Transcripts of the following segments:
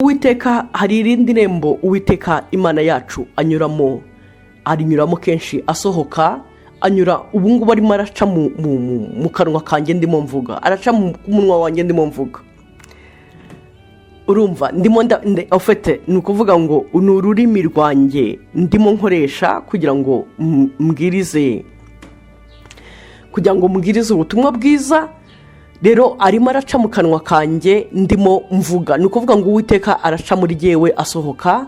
Uwiteka hari irindi rembo Uwiteka Imana yacu arinyuramo kenshi asohoka, anyura ubungubu arimo araca mu kanwa kanjye ndimo mvuga, araca mu munwa wanjye ndimo mvuga. Urumva ndimo ofete ni ukuvuga ngo ni ururimi rwanjye ndimo nkoresha kugira ngo mbwirize ubutumwa bwiza. Rero arimo araca mu kanwa kanjye ndimo mvuga, ni ukuvuga ngo Uwiteka araca muri jyewe asohoka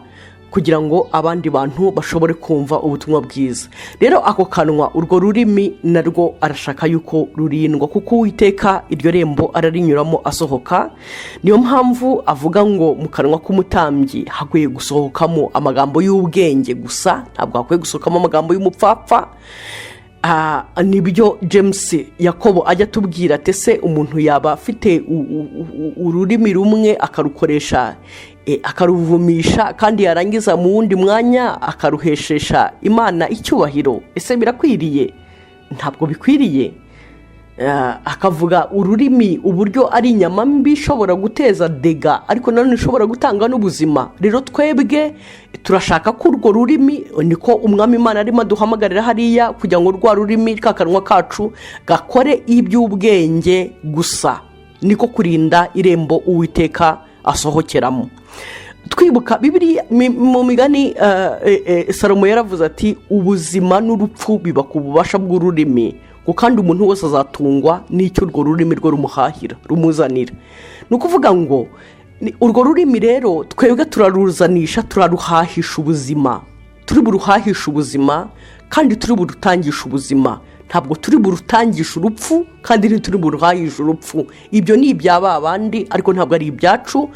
kugira ngo abandi bantu bashobore kumva ubutumwa bwiza. Rero ako kanwa, urwo rurimi narwo arashaka yuko rurindwa, kuko Uwiteka iryo rembo ararinyuramo asohoka. Niyo mpamvu avuga ngo mu kanwa k'umutambyi hakwiye gusohokamo amagambo y'ubwenge gusa, ntabwo hakwiye gusohokamo amagambo y'umupfapfa. Nibyo James Yakobo ajya tubwira ati se umuntu yaba afite ururimi rumwe akarukoresha akaruvumisha kandi yarangiza mu wundi mwanya akaruheshesha Imana icyubahiro, ese birakwiriye? Ntabwo bikwiriye. Akavuga ururimi uburyo ari inyama mbi ishobora guteza dega, ariko nanone ishobora gutanga n'ubuzima. Rero twebwe turashaka ko urwo rurimi, niko umwami Imana arimo duhamagarira hariya, kugira ngo rwa rurimi kakanwa kacu gakore iby'ubwenge gusa, niko kurinda irembo Uwiteka asohokeramo. Twibuka Bibiliya mu migani, Salomo yaravuze ati ubuzima n'urupfu biba ku bubasha bw'ururimi, kandi umuntu wese azatungwa n'icyo urwo rurimi rwo rumuhahira rumuzanira. Ni ukuvuga ngo urwo rurimi rero twebwe turaruzanisha, turaruhahisha ubuzima, turi buruhahisha ubuzima kandi turi burutangisha ubuzima. Ntabwo turi burutangisha urupfu kandi ntituri buruhahisha urupfu. Ibyo ni ibya babandi ariko ntabwo ari ibyacu.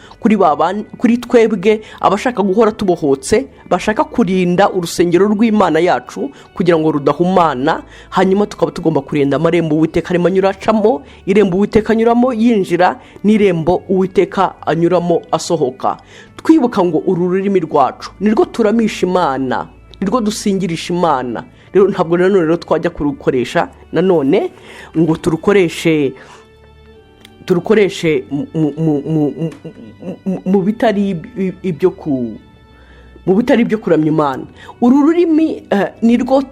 Kuri twebwe abashaka guhora tubohotse, bashaka kurinda urusengero rw'Imana yacu kugira ngo rudahumana, hanyuma tukaba tugomba kurinda amarembo Uwiteka arimo anyuracamo, irembo Uwiteka anyuramo yinjira n'irembo Uwiteka anyuramo asohoka. Twibuka ngo uru rurimi rwacu nirwo turamisha Imana, nirwo dusingirisha Imana. Rero ntabwo rero twajya kurukoresha nanone ngo turukoreshe mu bitari ibyo kuramya Imana. Uru rurimi nirwo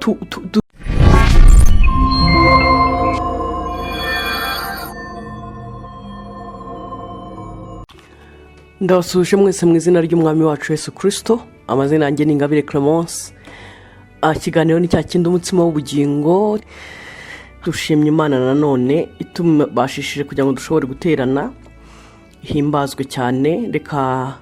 ndabasuje mwese mu izina ry'umwami wacu Yesu Kristo. Amazina yanjye ni Ingabire Clemence. Ikiganiro ni cya kindi umutsima w'ubugingo. Dushimye Imana nanone itubashishije kugira ngo dushobore guterana, himbazwe cyane. Reka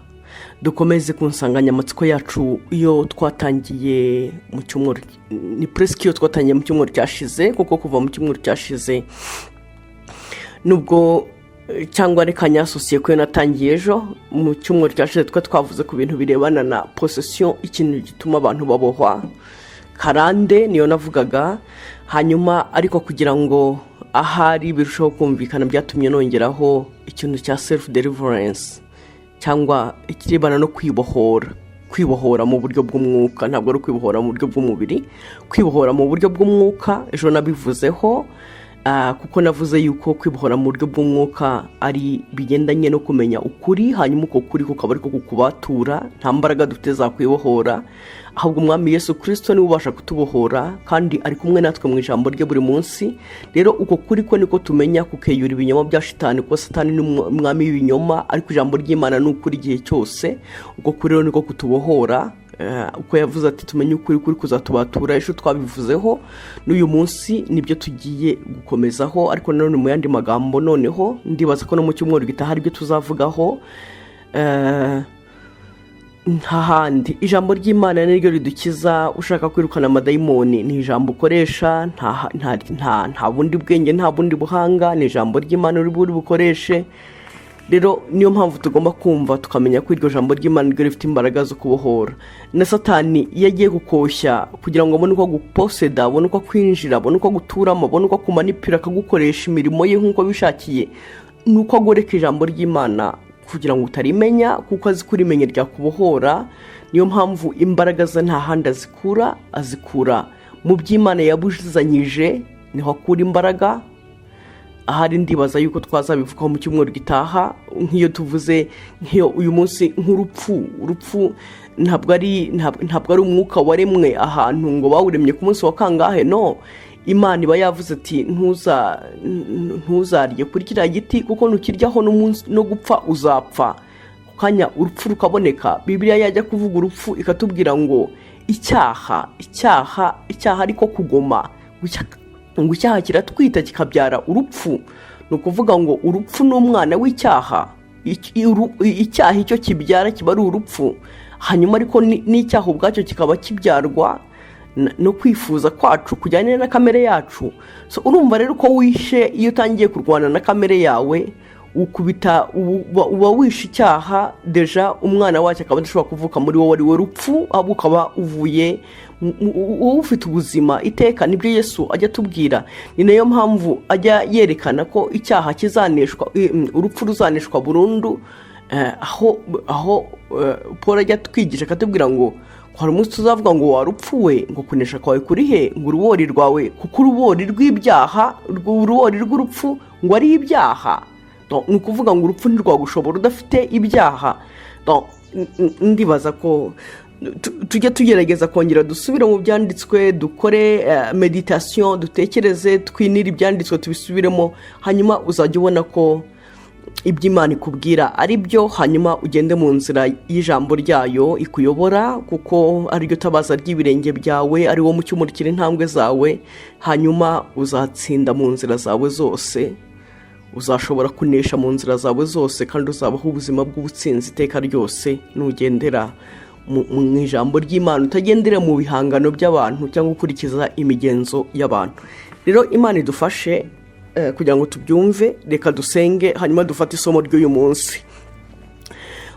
dukomeze ku nsanganyamatsiko yacu iyo twatangiye mu cyumweru, ni presque iyo twatangiye mu cyumweru cyashize, kuko kuva mu cyumweru cyashize nubwo cyangwa reka nyasosiye ko natangiye ejo. Mu cyumweru cyashize twavuze ku bintu birebana na possession, ikintu gituma abantu babohwa karande, niyo navugaga. Hanyuma ariko kugira ngo ahari birushaho kumvikana, byatumye nongeraho ikintu cya self deliverance, cyangwa ikirebana no kwibohora mu buryo bw'umwuka. Ntabwo ari kwibohora mu buryo bw'umubiri, kwibohora mu buryo bw'umwuka. Ejo nabivuzeho, kuko navuze yuko kwibohora mu buryo bw'umwuka ari bigendanye no kumenya ukuri, hanyuma uko kuri kukaba ariko kukubatura. Nta mbaraga dufite za kwibohora, ahubwo umwami Yesu Kristo niwe ubasha kutubohora, kandi ari kumwe natwe mu ijambo rye buri munsi. Rero uko kuri ko niko tumenya kukeyura ibinyoma bya Shitani, kuko Satani ni umwami w'ibinyoma, ariko ijambo ry'Imana ni ukuri igihe cyose. Uko kuri rero niko kutubohora. Uko yavuze ati tumenye ukuri kuzatubatura, ejo twabivuzeho. N'uyu munsi nibyo tugiye gukomezaho, ariko nanone mu yandi magambo. Noneho ndibaza ko no mu cyumweru gitaha aribyo tuzavugaho. Ntahandi ijambo ry'Imana niryo ridukiza. Ushaka kwirukana amadayimoni ni ijambo ukoresha, nta bundi bwenge, nta bundi buhanga, ni ijambo ry'Imana uri bukoreshe. Rero niyo mpamvu tugomba kumva tukamenya ko iryo jambo ry'Imana ryo rifite imbaraga zo kubohora. Na Satani iyo agiye gukoshya kugira ngo abone uko guposeda, abone uko kwinjira, abone uko guturamo, abone uko kumanipira, akagukoresha imirimo ye nk'uko bishakiye, nuko agoreka ijambo ry'Imana kugira ngo utarimenya, kuko azi kurimenya ryakubohora. Niyo mpamvu imbaraga ze nta handi azikura mu by'Imana yabuzanyije, niho akura imbaraga. ahari ndibaza yuko twazabivugaho mu cyumweru gitaha, nk'iyo tuvuze nk'iyo uyu munsi urupfu ntabwo ari umwuka waremwe ahantu ngo bawuremye ku munsi wa kangahe, no, Imana iba yavuze ati ntuzarye kuri kiriya giti kuko nukiryaho no gupfa uzapfa. Ku kanya urupfu rukaboneka, Bibiliya yajya kuvuga urupfu ikatubwira ngo icyaha ariko kugoma, ngo icyaha kiratwita kikabyara urupfu. Ni ukuvuga ngo urupfu ni umwana w'icyaha, icyaha icyo kibyara kiba ari urupfu, hanyuma ariko n'icyaha ubwacyo kikaba kibyarwa no kwifuza kwacu kujyanye na kamere yacu. So urumva rero ko wishe, iyo utangiye kurwana na kamere yawe uba wishe icyaha, deja umwana wacyo akaba adashobora kuvuka muri wowe, ari we rupfu, ahubwo ukaba uvuye wowe ufite ubuzima iteka. Nibyo Yesu ajya atubwira, ni nayo mpamvu ajya yerekana ko icyaha kizaneshwa, urupfu ruzaneshwa burundu, aho Paul ajya atwigisha akatubwira ngo hari umunsi tuzavuga ngo warupfuwe, ngo kunesha kwawe kuri he, ngo urubori rwawe, kuko urubori rw'ibyaha, urubori rw'urupfu ngo ari ibyaha. Ni ukuvuga ngo urupfu ntirwagushobora udafite ibyaha. Ndibaza ko tujye tugerageza kongera dusubire mu byanditswe, dukore meditation, dutekereze, twinire ibyanditswe tubisubiremo, hanyuma uzajya ubona ko iby'Imana ikubwira ari byo, hanyuma ugende mu nzira y'ijambo ryayo ikuyobora, kuko ari ryo tabaza ry'ibirenge byawe, ari wo mucyo umurikira intambwe zawe, hanyuma uzatsinda mu nzira zawe zose, uzashobora kunesha mu nzira zawe zose, kandi uzabaho ubuzima bw'ubutsinzi iteka ryose nugendera mu ijambo ry'Imana, utagendera mu bihangano by'abantu cyangwa ukurikiza imigenzo y'abantu. Rero Imana idufashe kugira ngo tubyumve. Reka dusenge hanyuma dufate isomo ry'uyu munsi.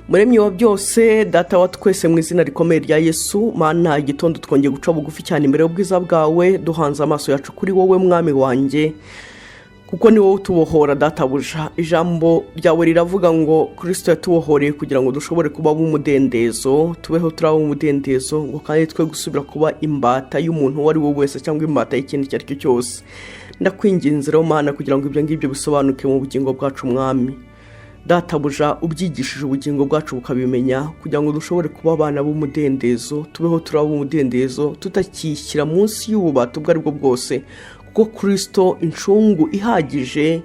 Muremyi wa byose, data wa twese, mu izina rikomeye rya Yesu, Mana, igitondo twongeye guca bugufi cyane imbere y'ubwiza bwawe, duhanze amaso yacu kuri wowe mwami wanjye, kuko ni wowe utubohora databuja. Ijambo ryawe riravuga ngo Kristo yatubohoreye kugira ngo dushobore kuba umudendezo, tubeho turaba umudendezo, ngo kandi twe gusubira kuba imbata y'umuntu uwo ari we wese cyangwa imbata y'ikintu icyo ari cyo cyose. Ndakwinginze rero Mana kugira ngo ibyo ngibyo bisobanuke mu bugingo bwacu mwami databuja, ubyigishije ubugingo bwacu bukabimenya, kugira ngo dushobore kuba abana b'umudendezo, tubeho turaba umudendezo, tutakishyira munsi y'ububata ubwo ari bwo bwose, kuko Kristo incungu ihagije,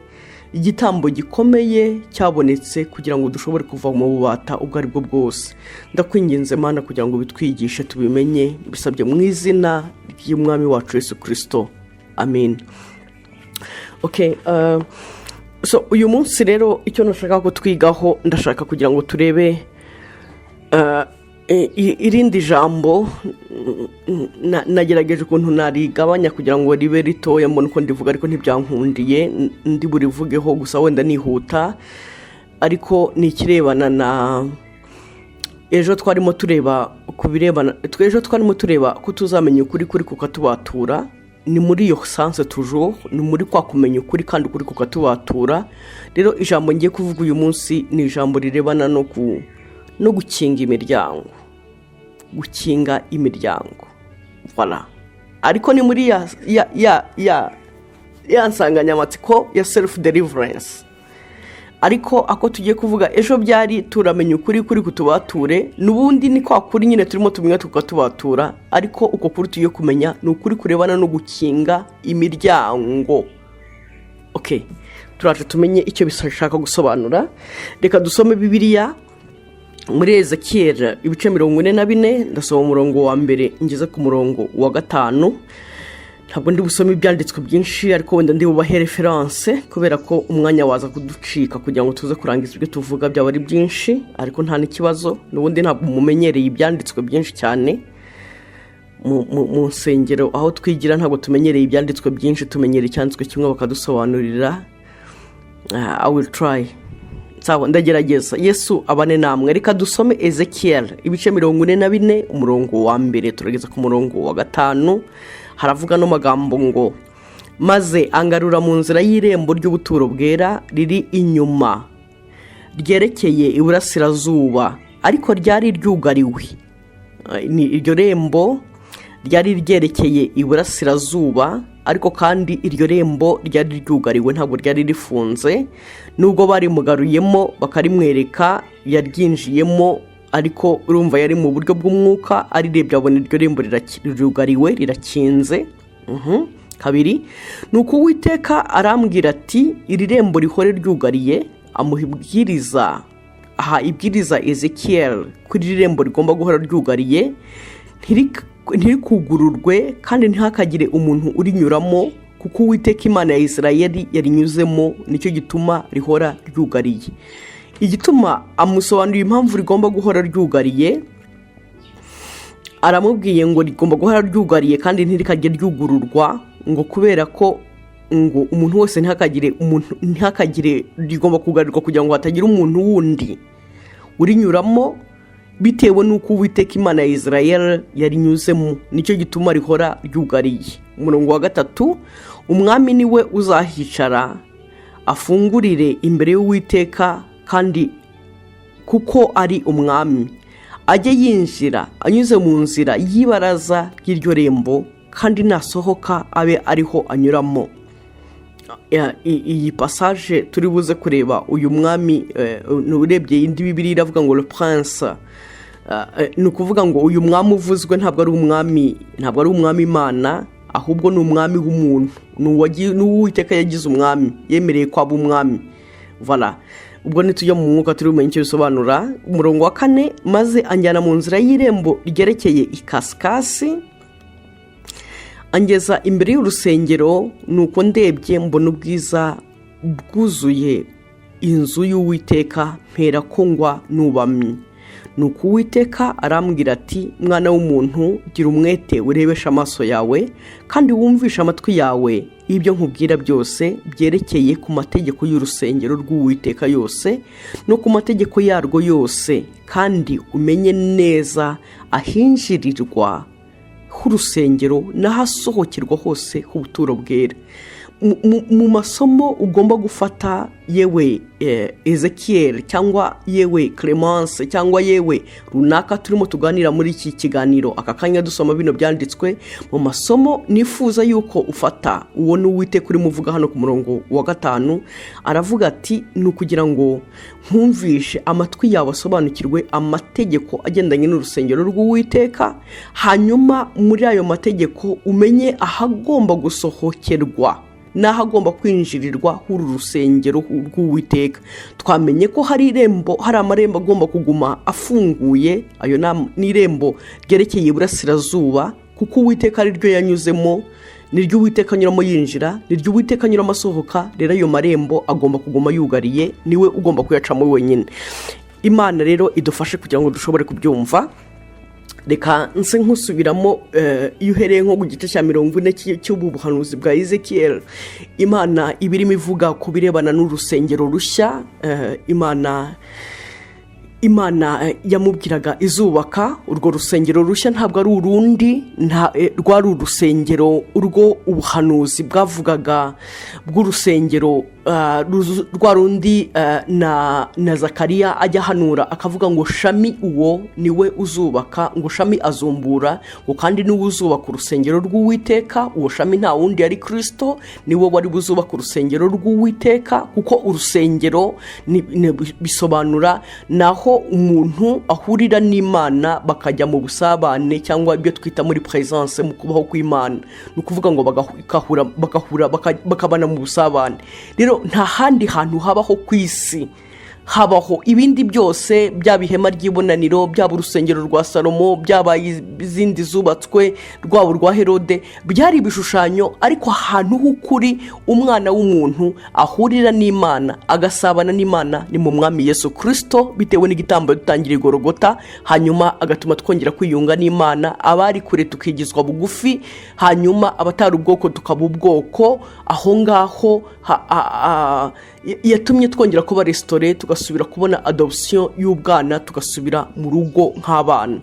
igitambo gikomeye cyabonetse kugira ngo dushobore kuva mu bubata ubwo ari bwo bwose. Ndakwinginze Mana kugira ngo bitwigishe tubimenye, bisabye mu izina ry'umwami wacu Yesu Kristo, amen. So uyu munsi rero icyo nashaka ko twigaho, ndashaka kugira ngo turebe irindi jambo. Nagerageje ukuntu narigabanya kugira ngo ribe ritoya, mbona uko ndivuga ariko ntibyankundiye, ndi burivugeho gusa wenda nihuta, ariko ni ikirebana na ejo twarimo tureba ko tuzamenya ukuri kukatubatura. Ni muri iyo sanse toujours, ni muri kwa kumenya ukuri kandi ukuri kukatubatura. Rero ijambo ngiye kuvuga uyu munsi ni ijambo rirebana no gukinga imiryango, gukinga imiryango, voilà. Ariko ni muri ya nsanganyamatsiko ya self deliverance. Ariko ako tugiye kuvuga ejo byari turamenya ukuri kutubature, nubundi ni kwa kuri nyine turimo tumenya tukatubatura, ariko uko kuri tugiye kumenya ni ukuri kurebana no gukinga imiryango. Turaje tumenye icyo bishaka gusobanura. Reka dusome Bibiliya muri Ezekiel ibice 44, ndasoma umurongo wa mbere ngeze ku murongo wa 5. Ntabwo ndi busome ibyanditswe byinshi, ariko wenda ndi bubahe reference kubera ko umwanya waza kuducika kugira ngo tuze kurangiza ibyo tuvuga byaba ari byinshi, ariko nta n'ikibazo. Nubundi ntabwo mumenyereye ibyanditswe byinshi cyane mu nsengero aho twigira, ntabwo tumenyereye ibyanditswe byinshi, tumenyereye icyanditswe kimwe bakadusobanurira. I will try. Ndagerageza. Yesu abane namwe. Reka dusome Ezekiel ibice 44 umurongo wa mbere turageza ku murongo wa 5. Haravuga no magambo ngo, maze angarura mu nzira y'irembo ry'ubuturo bwera riri inyuma, ryerekeye iburasirazuba, ariko ryari ryugariwe. Iryo rembo ryari ryerekeye iburasirazuba, ariko kandi iryo rembo ryari ryugariwe, ntabwo ryari rifunze. Nubwo barimugaruyemo bakarimwereka yaryinjiyemo, ariko urumva yari mu buryo bw'umwuka, arirebye abona iryo rembo ryugariwe rirakinze. Kabiri, nuko Uwiteka arambwira ati iri rembo rihore ryugariye, amuha ibwiriza Ezekiel kuri iri rembo rigomba guhora ryugariye, ntirikugururwe kandi ntihakagire umuntu urinyuramo, kuko Uwiteka Imana ya Isirayeli yarinyuzemo, nicyo gituma rihora ryugariye. Igituma amusobanurira impamvu rigomba guhora ryugariye, aramubwiye ngo rigomba guhora ryugariye kandi ntirikajye ryugururwa, ngo kubera ko ngo umuntu wese ntihakagire rigomba kugarirwa kugira ngo hatagira umuntu wundi urinyuramo, bitewe n'uko Uwiteka Imana ya Isirayeli yarinyuzemo, nicyo gituma rihora ryugariye. Umurongo wa 3, umwami niwe uzahicara afungurire imbere y'Uwiteka, kandi kuko ari umwami ajye yinjira anyuze mu nzira y'ibaraza ry'iryo rembo, kandi nasohoka abe ariho anyuramo. Iyi passage turi buze kureba uyu mwami, urebye indi Bibiliya iravuga ngo le prince, ni ukuvuga ngo uyu mwami uvuzwe ntabwo ari umwami Imana, ahubwo ni umwami w'umuntu, n'Uwiteka yagize umwami, yemereye ko aba umwami. Voilà, ubwo nitujya mu mwuka turi bumenye icyo bisobanura. Umurongo wa 4, maze anjyana mu nzira y'irembo ryerekeye ikasikasi, angeza imbere y'urusengero, nuko ndebye mbona ubwiza bwuzuye inzu y'Uwiteka, mpera ko ngwa nubamye. Nuko Uwiteka arambwira ati mwana w'umuntu, gira umwete urebesha amaso yawe kandi wumvisha amatwi yawe ibyo nkubwira byose byerekeye ku mategeko y'urusengero rw'Uwiteka yose no ku mategeko yarwo yose, kandi umenye neza ahinjirirwa h'urusengero n'ahasohokerwa hose h'ubuturo bwera. Mu masomo ugomba gufata yewe Ezekiel cyangwa yewe Clemence cyangwa yewe runaka turimo tuganira muri iki kiganiro aka kanya dusoma bino byanditswe, mu masomo nifuza yuko ufata uwo n'Uwiteka urimo uvuga hano ku murongo wa 5, aravuga ati ni ukugira ngo nkumvishe amatwi yawe asobanukirwe amategeko agendanye n'urusengero rw'Uwiteka, hanyuma muri ayo mategeko umenye ahagomba gusohokerwa n'aho agomba kwinjirirwa h'uru rusengero rw'Uwiteka. Twamenye ko hari amarembo agomba kuguma afunguye, ayo ni irembo ryerekeye iburasirazuba, kuko Uwiteka ari ryo yanyuzemo, ni ryo Uwiteka anyuramo yinjira, ni ryo Uwiteka anyuramo asohoka. Rero ayo marembo agomba kuguma yugariye, niwe ugomba kuyacamo wenyine. Imana rero idufashe kugira ngo dushobore kubyumva. Reka nse nkusubiramo, iyo uhereye nko ku gice cya 40 cy'ubu buhanuzi bwa Ezekiel, Imana ibirimo ivuga ku birebana n'urusengero rushya. Imana yamubwiraga izubaka urwo rusengero rushya, ntabwo ari urundi, rwari urusengero urwo ubuhanuzi bwavugaga bw'urusengero rwa rundi na Zakariya ajya hanura akavuga ngo Shami uwo niwe uzubaka, ngo Shami azumbura, ngo kandi niwe uzubaka urusengero rw'Uwiteka. Uwo Shami nta wundi yari Kristo, niwe wari buzubaka urusengero rw'Uwiteka, kuko urusengero bisobanura naho umuntu ahurira n'Imana bakajya mu busabane, cyangwa ibyo twita muri presence, mu kubaho kw'Imana. Ni ukuvuga ngo bagahura bakabana mu busabane. Rero nta handi hantu habaho ku isi habaho ibindi byose, byaba ihema ry'ibonaniro, byaba urusengero rwa Salomo, byaba izindi zubatswe, rwaba urwa Herode, byari ibishushanyo. Ariko ahantu h'ukuri umwana w'umuntu ahurira n'Imana agasabana n'Imana ni mu mwami Yesu Kristo, bitewe n'igitambo dutangira igorogota, hanyuma agatuma twongera kwiyunga n'Imana, abari kure tukigizwa bugufi, hanyuma abatari ubwoko tukaba ubwoko. Aho ngaho yatumye twongera kuba restore, tugasubira kubona adoption y'ubwana, tugasubira mu rugo nk'abana.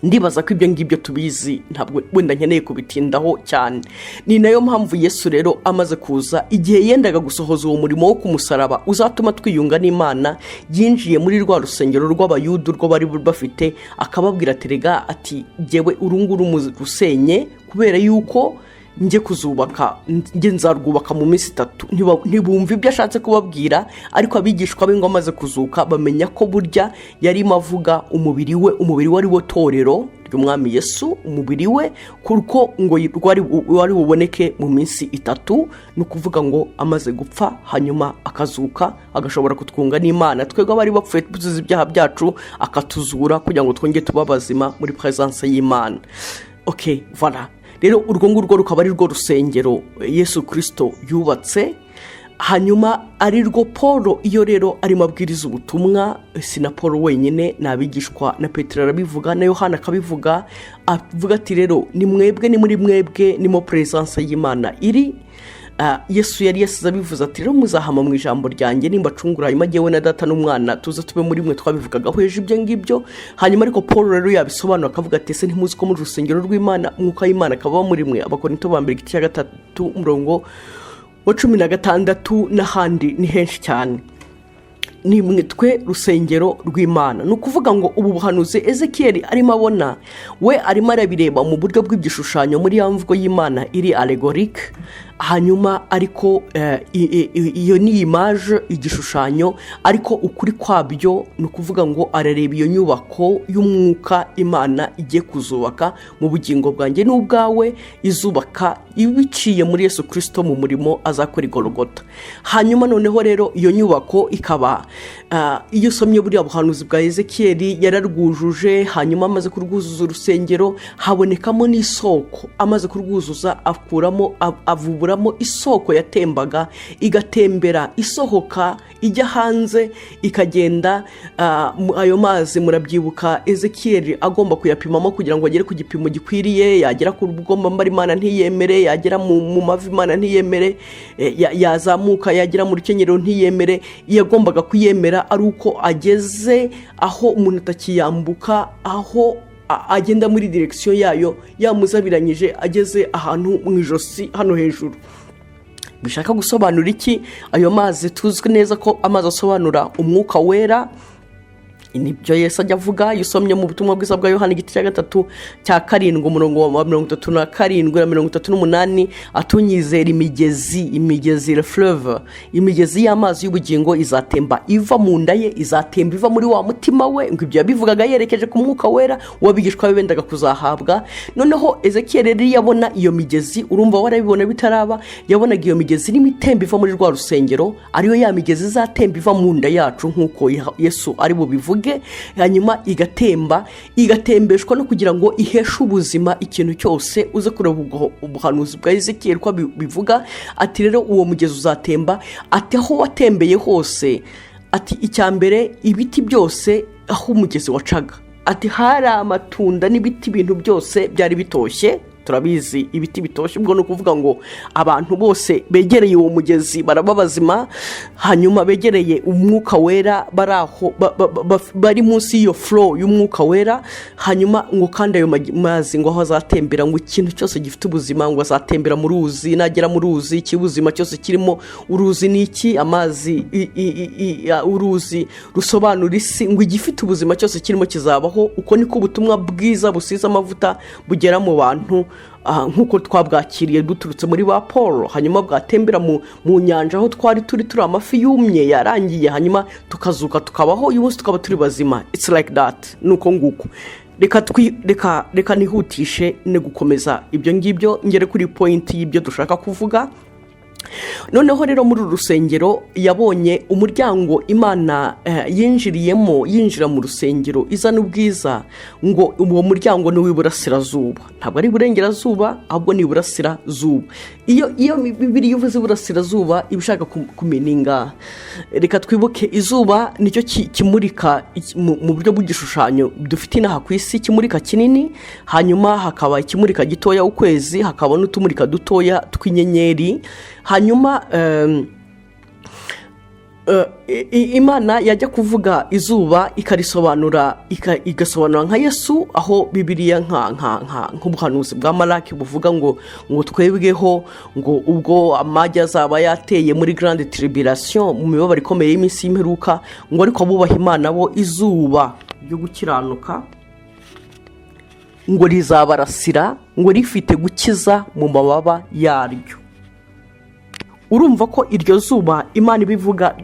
Ndibaza ko ibyo ngibyo tubizi, ntabwo wenda nkeneye kubitindaho cyane. Ni nayo mpamvu Yesu rero amaze kuza, igihe yendaga gusohoza uwo murimo wo kumusaraba uzatuma twiyunga n'Imana, yinjiye muri rwa rusengero rw'Abayuda rwo bari bafite, akababwira terega ati jyewe urunguru murusenye, kubera yuko njye kuzubaka, njye nzarwubaka mu minsi 3. Ntibumva ibyo ashatse kubabwira, ariko abigishwa be ngo amaze kuzuka bamenya ko burya yarimo avuga umubiri we ari wo torero ry'umwami Yesu, umubiri we kuko ngo wari buboneke mu minsi 3, no kuvuga ngo amaze gupfa hanyuma akazuka agashobora kutwunga n'Imana twebwe abari bapfuye tuzize ibyaha byacu, akatuzura kugira ngo twongere tuba bazima muri presence y'Imana. Okay, voilà. Rero urwo ngurwo rukaba ari rwo rusengero Yesu Kristo yubatse, hanyuma ari rwo Paul iyo rero arimo abwiriza ubutumwa. Si na Paul wenyine, nabigishwa na Petero arabivuga, na Yohana akabivuga, avuga ati rero ni muri mwebwe nimo presence y'Imana iri. Yesu yari yasize abivuze ati rero muzahama mu ijambo ryanjye nimbacungura, hanyuma jyewe na data n'umwana tuze tube muri mwe. Twabivugaga hejuru ibyo ngibyo, hanyuma ariko Paul rero yabisobanura akavuga ati ese ntimuzi ko muri rusengero rw'Imana umwuka w'Imana akaba muri mwe? Abakorinto ba mbere 3:16 n'ahandi ni henshi cyane. Ni mwe twe rusengero rw'Imana. Ni ukuvuga ngo ubu buhanuzi Ezekiel arimo abona, we arimo arabireba mu buryo bw'igishushanyo muri ya mvugo y'Imana iri allegorique, hanyuma ariko iyo ni image, igishushanyo, ariko ukuri kwabyo ni ukuvuga ngo arareba iyo nyubako y'umwuka Imana igiye kuzubaka mu bugingo bwanjye n'ubwawe, izubaka ibiciye muri Yesu Kristo mu murimo azakora i Golgotha. Hanyuma noneho rero iyo nyubako ikaba iyo usomye buriya buhanuzi bwa Ezekiel yararwujuje, hanyuma amaze kurwuzuza urusengero habonekamo n'isoko, amaze kurwuzuza avuburamo isoko yatembaga igatembera isohoka ijya hanze ikagenda. Ayo mazi murabyibuka Ezekiel agomba kuyapimamo kugira ngo agere ku gipimo gikwiriye, yagera ku rugomba mbari Imana ntiyemere, yagera mu mavi Imana ntiyemere, yazamuka yagera mu rukenyero ntiyemere. Yagombaga kuyemera ari uko ageze aho umuntu atakiyambuka, aho agenda muri direction yayo yamuzabiranyije, ageze ahantu mu ijosi hano hejuru. Bishaka gusobanura iki? Ayo mazi tuzwi neza ko amazi asobanura umwuka wera. Nibyo Yesu ajya avuga, yusomye mu butumwa bwiza bwa Yohana 3:7 umurongo wa 37 na 38, atunyizera imigezi le fleuve, imigezi y'amazi y'ubugingo izatemba iva mu nda ye, izatemba iva muri wa mutima we. Ngo ibyo yabivugaga yerekeje ku mwuka wera wabigishwa bendaga kuzahabwa. Noneho Ezekiel rero yabona iyo migezi, urumva warabibona bitaraba, yabonaga iyo migezi n'imitemba iva muri rwa rusengero, ariyo ya migezi izatemba iva mu nda yacu nk'uko Yesu ari bubivuge. Hanyuma igatembeshwa no kugira ngo iheshe ubuzima ikintu cyose. Uze kureba ubuhanuzi bwa Ezekiel ko bivuga ati rero uwo mugezi uzatemba, ati aho watembeye hose, ati icyambere ibiti byose aho umugezi wacaga, ati hari amatunda n'ibiti, ibintu byose byari bitoshye. Turabizi ibiti bitoshye, ubwo no kuvuga ngo abantu bose begereye uwo mugezi baraba bazima, hanyuma begereye umwuka wera baraho bari munsi y'iyo flow y'umwuka wera. Hanyuma ngo kandi ayo mazi ngo aho azatembera, ngo ikintu cyose gifite ubuzima ngo azatembera mu ruzi, nagera mu ruzi ikibuzima cyose kirimo. Uruzi ni iki? Amazi, uruzi rusobanura isi, ngo igifite ubuzima cyose kirimo kizabaho. Uko niko ubutumwa bwiza busize amavuta bugera mu bantu, nkuko twabwakiriye duturutse muri ba Paul. Hanyuma bwatembera mu nyanja aho twari turi amafi yumye yarangiye, hanyuma tukazuka tukabaho, uyu munsi tukaba turi bazima. It's like that. Nuko nguko reka nihutishe ne gukomeza ibyo ngibyo ngere kuri point y'ibyo dushaka kuvuga. Noneho rero muri rusengero yabonye umuryango Imana yinjira mu rusengero izana ubwiza, ngo uwo muryango ni w'iburasirazuba, ntabwo ari burengerazuba ahubwo ni iburasirazuba. Iyo Bibiliya ivuze iburasirazuba ibishaka kumeninga, reka twibuke izuba nicyo kimurika mu buryo bw'igishushanyo dufite inaha ku isi, kimurika kinini, hanyuma hakaba ikimurika gitoya ukwezi, hakaba n'utumurika dutoya tw'inyenyeri. Hanyuma Imana yajya kuvuga izuba igasobanura nka Yesu, aho Bibiliya nk'ubuhanuzi bwa Malaki buvuga ngo twebweho, ngo ubwo amajya azaba yateye muri grande tribulation, mu mibabaro ikomeye y'iminsi y'imperuka, ngo ariko abubaha Imana bo izuba ryo gukiranuka ngo rizabarasira ngo rifite gukiza mu mababa yaryo. Urumva ko iryo zuba Imana ibivuga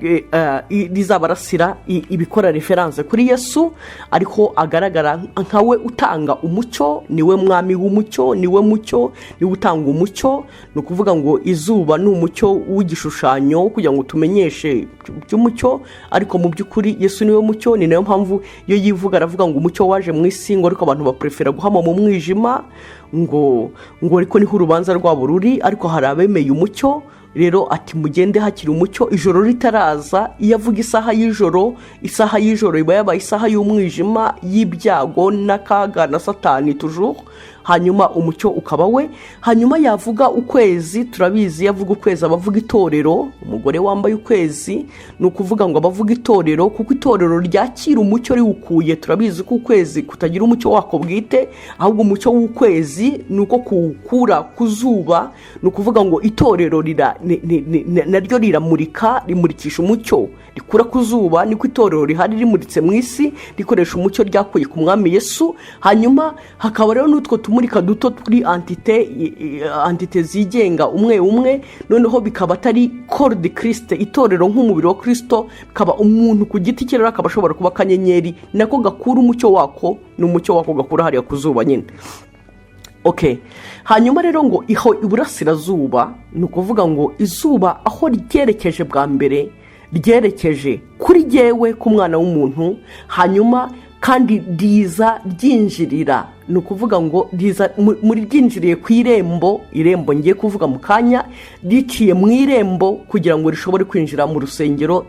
rizabarasira ibikora reference kuri Yesu, ariko agaragara nkawe utanga umucyo, niwe mwami w'umucyo, niwe mucyo, niwe utanga umucyo. No kuvuga ngo izuba ni umucyo w'igishushanyo kugira ngo tumenyeshe by'umucyo, ariko mu by'ukuri Yesu niwe mucyo. Ni nayo mpamvu iyo yivuga aravuga ngo umucyo waje mu isi, ngo ariko abantu baprefera guhama mu mwijima, ngo ariko niho urubanza rwabo ruri, ariko hari abemeye umucyo. Rero ati mugende hakiri umucyo ijoro ritaraza. Iyo avuga isaha y'ijoro iba yabaye isaha y'umwijima, y'ibyago n'akaga na Satani toujours. Hanyuma umucyo ukaba we. Hanyuma yavuga ukwezi, turabizi yavuga ukwezi abavuga itorero, umugore wambaye ukwezi, ni ukuvuga ngo abavuga itorero, kuko itorero ryakira umucyo riwukuye. Turabizi ko ukwezi kutagira umucyo wako bwite, ahubwo umucyo w'ukwezi ni uko kuwukura ku zuba. Ni ukuvuga ngo itorero naryo rimurikisha umucyo rikura ku zuba, niko itorero rihari rimuritse mu isi rikoresha umucyo ryakuye ku mwami Yesu. Hanyuma hakaba rero n'utwo tumurika duto turi antite zigenga umwe, noneho bikaba atari corps de Christ, itorero nk'umubiri wa Kristo, bikaba umuntu ku giti cye, rero akaba ashobora kuba kanyenyeri nako gakura umucyo wako, ni umucyo wako gakura hariya ku zuba nyine. Okay. Hanyuma rero ngo iho iburasirazuba, ni ukuvuga ngo izuba aho ryerekeje bwa mbere ryerekeje kuri jyewe ku mwana w'umuntu, hanyuma kandi riza ryinjirira, ni ukuvuga ngo riza muri ryinjiriye ku irembo ngiye kuvuga mu kanya, riciye mu irembo kugira ngo rishobore kwinjira mu rusengero,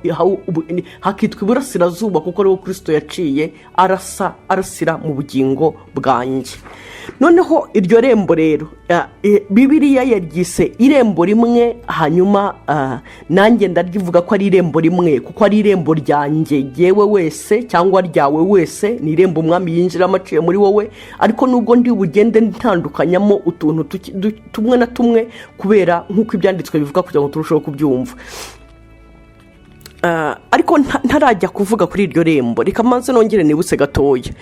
hakitwa iburasirazuba kuko ariho Kristo yaciye arasira mu bugingo bwanjye. Noneho iryo rembo rero Bibiliya yaryise irembo rimwe, hanyuma nanjye ndaryivuga ko ari irembo rimwe kuko ari irembo ryanjye yewe wese cyangwa ryawe wese, ni irembo umwami yinjiramo aciye muri wowe. Ariko nubwo ndi bugende ntandukanyamo utuntu tumwe na tumwe kubera nk'uko ibyanditswe bivuga kugira ngo turusheho kubyumva. Ariko ntarajya kuvuga kuri iryo rembo, reka manze nongere nibutse gatoya.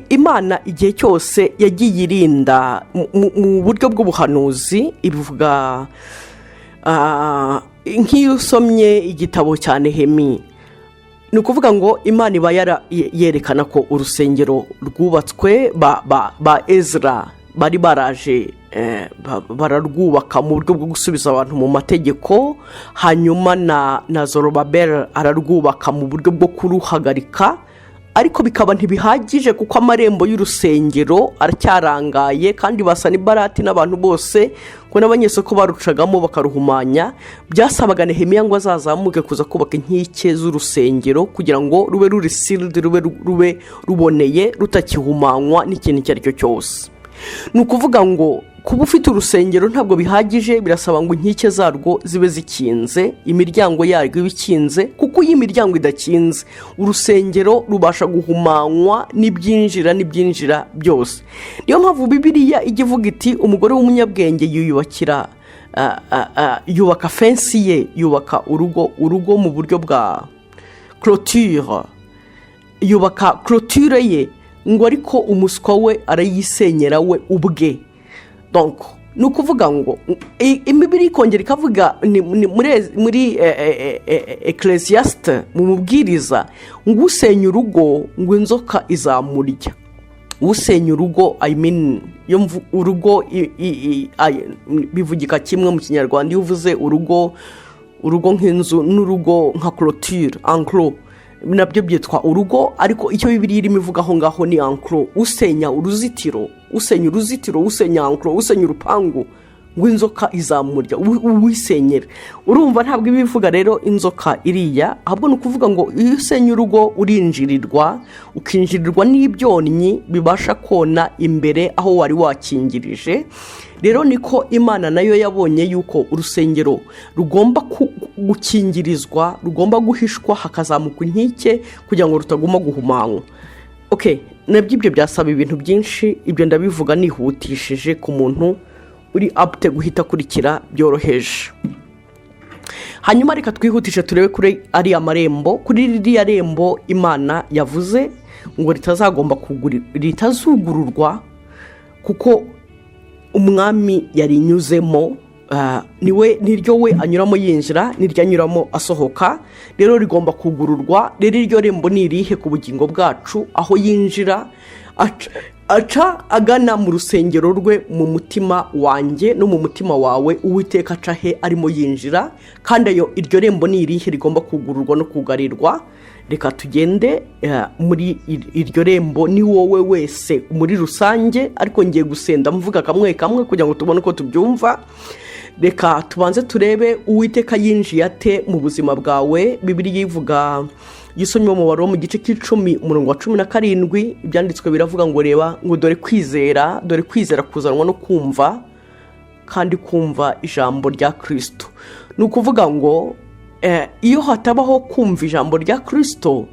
Imana igihe cyose yagiye irinda mu buryo bw'ubuhanuzi, ibivuga nk'iyo usomye igitabo cya Nehemiya, ni ukuvuga ngo Imana iba yerekana ko urusengero rwubatswe ba Ezra bari baraje bararwubaka mu buryo bwo gusubiza abantu mu mategeko. Hanyuma na Zorobabeli ararwubaka mu buryo bwo kuruhagarika, ariko bikaba ntibihagije kuko amarembo y'urusengero aracyarangaye, kandi basa n'ibarati n'abantu bose ko n'abanyesoko barucagamo bakaruhumanya. Byasabaga Nehemiya ngo azazamuke kuza kubaka inkike z'urusengero kugira ngo rube ruri sealed, rube ruboneye, rutakihumanywa n'ikintu icyo ari cyo cyose. Ni ukuvuga ngo kuba ufite urusengero ntabwo bihagije, birasaba ngo inkike zarwo zibe zikinze, imiryango yarwo ibe ikinze, kuko iyo imiryango idakinze urusengero rubasha guhumanywa n'ibyinjira byose. Niyo mpamvu Bibiliya ijya ivuga iti umugore w'umunyabwenge yubaka fensi ye, yubaka urugo mu buryo bwa clôture, yubaka clôture ye, ngo ariko umuswa we arayisenyera we ubwe. Donc ni ukuvuga ngo imibiri ikongera ikavuga muri Ecclesiastes mu mubwiriza ngo usenya urugo ngo inzoka izamurya. Usenya urugo urugo bivugika kimwe mu Kinyarwanda. Iyo uvuze urugo nk'inzu n'urugo nka clôture, enclos, nabyo byitwa urugo, ariko icyo Bibiliya irimo ivuga aho ngaho ni enclos. Usenya uruzitiro, usenya enclos, usenya urupangu ngo inzoka izamurya, uwisenyera. Urumva ntabwo ibivuga rero inzoka iriya, ahubwo ni ukuvuga ngo iyo usenya urugo ukinjirirwa n'ibyonnyi bibasha kona imbere aho wari wakingirije. Rero niko Imana nayo yabonye yuko urusengero rugomba gukingirizwa, rugomba guhishwa, hakazamuka inkike kugira ngo rutaguma guhumanywa. Okay, nabyo ibyo byasaba ibintu byinshi, ibyo ndabivuga nihutishije ku muntu uri apte guhita kurikira byoroheje. Hanyuma reka twihutishe turebe kuri ari amarembo, kuri ririya rembo Imana yavuze ngo ritazugururwa kuko umwami yarinyuzemo, niryo we anyuramo yinjira, niryo anyuramo asohoka. Rero rigomba kugururwa. Rero iryo rembo ni irihe ku bugingo bwacu? Aho yinjira aca agana mu rusengero rwe, mu mutima wanjye no mu mutima wawe. Uwiteka aca he arimo yinjira? Kandi iryo rembo ni irihe rigomba kugururwa no kugarirwa? Reka tugende muri iryo rembo. Ni wowe wese muri rusange, ariko ngiye gusenda mvuga kamwe kamwe kugira ngo tubone uko tubyumva. Reka tubanze turebe Uwiteka yinjiye ate mu buzima bwawe. Bibiliya ivuga, gisomye mu Baroma mu gice cy'icumi umurongo wa 17, ibyanditswe biravuga ngo reba ngo dore kwizera kuzanwa no kumva, kandi kumva ijambo rya Kristo. Ni ukuvuga ngo iyo hatabaho kumva ijambo rya Kristo,